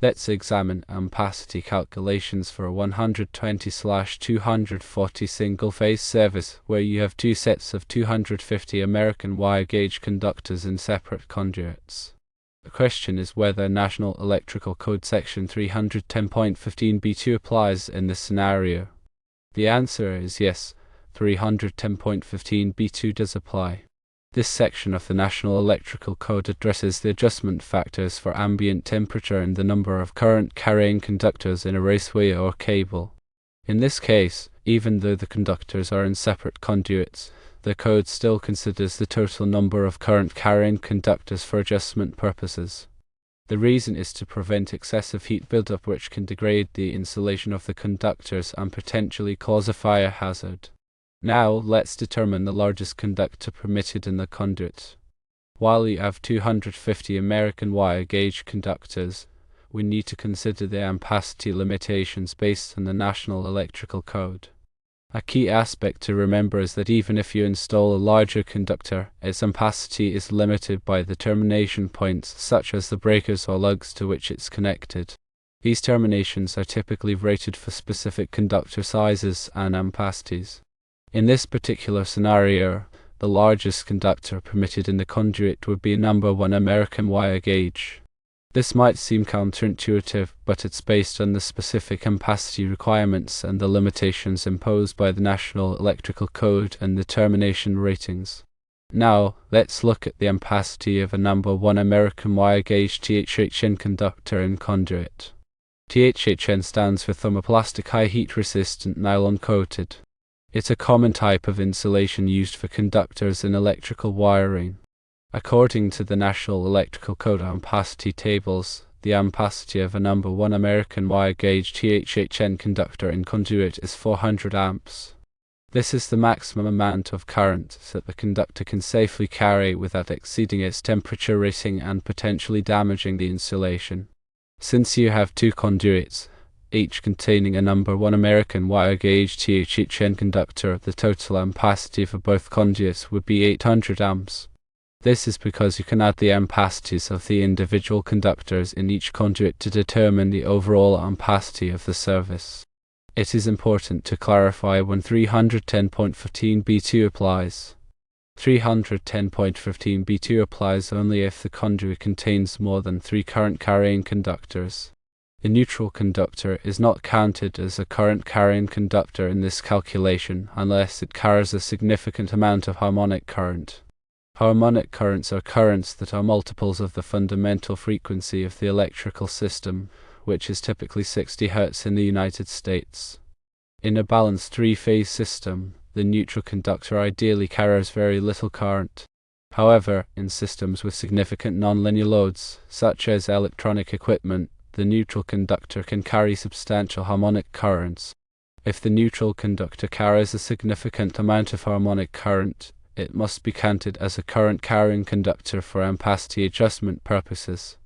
Let's examine ampacity calculations for a 120/240 single-phase service where you have two sets of 250 American wire gauge conductors in separate conduits. The question is whether National Electrical Code Section 310.15b2 applies in this scenario. The answer is yes, 310.15b2 does apply. This section of the National Electrical Code addresses the adjustment factors for ambient temperature and the number of current carrying conductors in a raceway or cable. In this case, even though the conductors are in separate conduits, the code still considers the total number of current carrying conductors for adjustment purposes. The reason is to prevent excessive heat buildup which can degrade the insulation of the conductors and potentially cause a fire hazard. Now, let's determine the largest conductor permitted in the conduit. While you have 250 American wire gauge conductors, we need to consider the ampacity limitations based on the National Electrical Code. A key aspect to remember is that even if you install a larger conductor, its ampacity is limited by the termination points such as the breakers or lugs to which it's connected. These terminations are typically rated for specific conductor sizes and ampacities. In this particular scenario, the largest conductor permitted in the conduit would be number 1 American wire gauge. This might seem counterintuitive, but it's based on the specific ampacity requirements and the limitations imposed by the National Electrical Code and the termination ratings. Now, let's look at the ampacity of a number 1 American wire gauge THHN conductor in conduit. THHN stands for thermoplastic high heat resistant nylon coated. It's a common type of insulation used for conductors in electrical wiring. According to the National Electrical Code ampacity tables, the ampacity of a number 1 American wire gauge THHN conductor in conduit is 400 amps. This is the maximum amount of current that the conductor can safely carry without exceeding its temperature rating and potentially damaging the insulation. Since you have two conduits, each containing a number 1 American wire gauge THHN conductor, the total ampacity for both conduits would be 800 amps. This is because you can add the ampacities of the individual conductors in each conduit to determine the overall ampacity of the service. It is important to clarify when 310.15b2 applies. 310.15b2 applies only if the conduit contains more than 3 current carrying conductors. The neutral conductor is not counted as a current carrying conductor in this calculation unless it carries a significant amount of harmonic current. Harmonic currents are currents that are multiples of the fundamental frequency of the electrical system, which is typically 60 Hz in the United States. In a balanced three-phase system, the neutral conductor ideally carries very little current. However, in systems with significant nonlinear loads, such as electronic equipment, the neutral conductor can carry substantial harmonic currents. If the neutral conductor carries a significant amount of harmonic current, it must be counted as a current carrying conductor for ampacity adjustment purposes.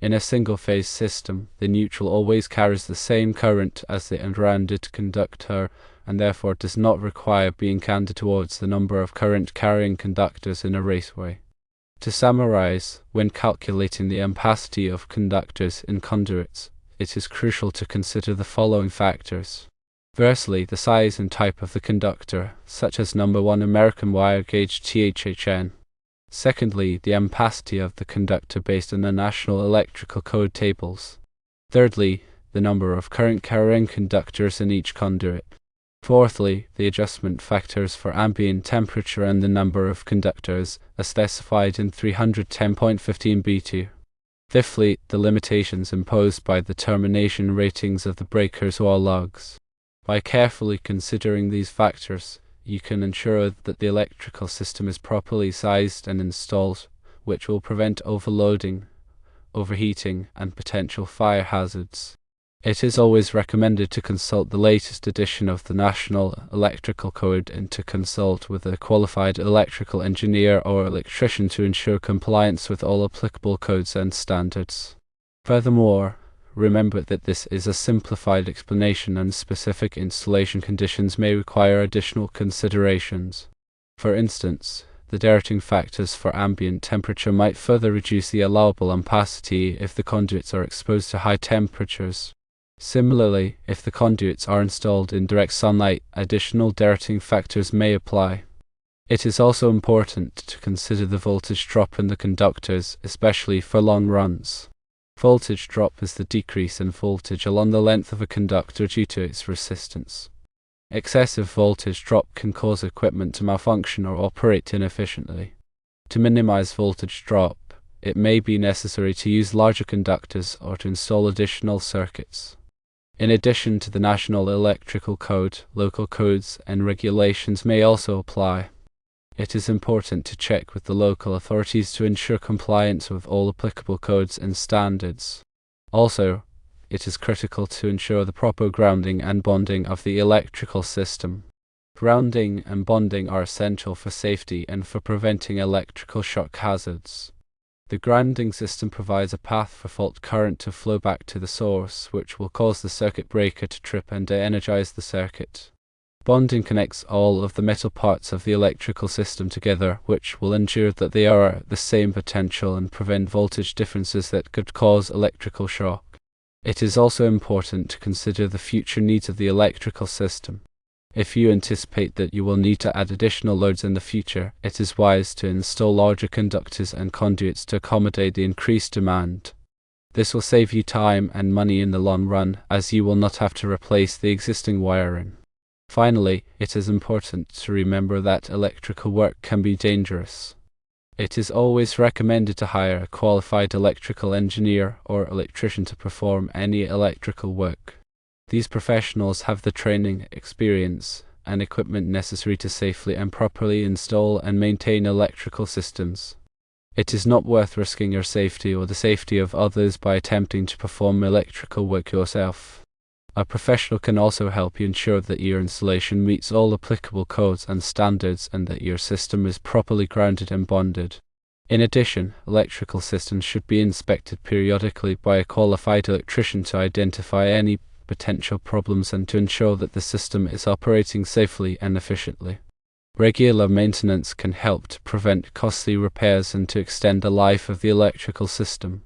In a single-phase system, the neutral always carries the same current as the unrounded conductor and therefore does not require being counted towards the number of current carrying conductors in a raceway. To summarize, when calculating the ampacity of conductors in conduits, it is crucial to consider the following factors. Firstly, the size and type of the conductor, such as number 1 American wire gauge THHN. Secondly, the ampacity of the conductor based on the National Electrical Code tables. Thirdly, the number of current carrying conductors in each conduit. Fourthly, the adjustment factors for ambient temperature and the number of conductors, as specified in 310.15b2. Fifthly, the limitations imposed by the termination ratings of the breakers or lugs. By carefully considering these factors, you can ensure that the electrical system is properly sized and installed, which will prevent overloading, overheating, and potential fire hazards. It is always recommended to consult the latest edition of the National Electrical Code and to consult with a qualified electrical engineer or electrician to ensure compliance with all applicable codes and standards. Furthermore, remember that this is a simplified explanation and specific installation conditions may require additional considerations. For instance, the directing factors for ambient temperature might further reduce the allowable ampacity if the conduits are exposed to high temperatures. Similarly, if the conduits are installed in direct sunlight, additional directing factors may apply. It is also important to consider the voltage drop in the conductors, especially for long runs. Voltage drop is the decrease in voltage along the length of a conductor due to its resistance. Excessive voltage drop can cause equipment to malfunction or operate inefficiently. To minimize voltage drop, it may be necessary to use larger conductors or to install additional circuits. In addition to the National Electrical Code, local codes and regulations may also apply. It is important to check with the local authorities to ensure compliance with all applicable codes and standards. Also, it is critical to ensure the proper grounding and bonding of the electrical system. Grounding and bonding are essential for safety and for preventing electrical shock hazards. The grounding system provides a path for fault current to flow back to the source, which will cause the circuit breaker to trip and de-energize the circuit. Bonding connects all of the metal parts of the electrical system together, which will ensure that they are at the same potential and prevent voltage differences that could cause electrical shock. It is also important to consider the future needs of the electrical system. If you anticipate that you will need to add additional loads in the future, it is wise to install larger conductors and conduits to accommodate the increased demand. This will save you time and money in the long run, as you will not have to replace the existing wiring. Finally, it is important to remember that electrical work can be dangerous. It is always recommended to hire a qualified electrical engineer or electrician to perform any electrical work. These professionals have the training, experience, and equipment necessary to safely and properly install and maintain electrical systems. It is not worth risking your safety or the safety of others by attempting to perform electrical work yourself. A professional can also help you ensure that your installation meets all applicable codes and standards and that your system is properly grounded and bonded. In addition, electrical systems should be inspected periodically by a qualified electrician to identify any potential problems and to ensure that the system is operating safely and efficiently. Regular maintenance can help to prevent costly repairs and to extend the life of the electrical system.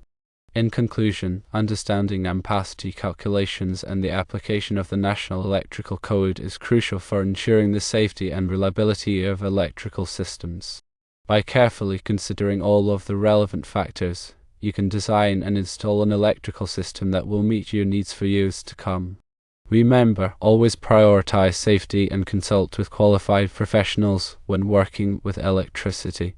In conclusion, understanding ampacity calculations and the application of the National Electrical Code is crucial for ensuring the safety and reliability of electrical systems. By carefully considering all of the relevant factors, you can design and install an electrical system that will meet your needs for years to come. Remember, always prioritize safety and consult with qualified professionals when working with electricity.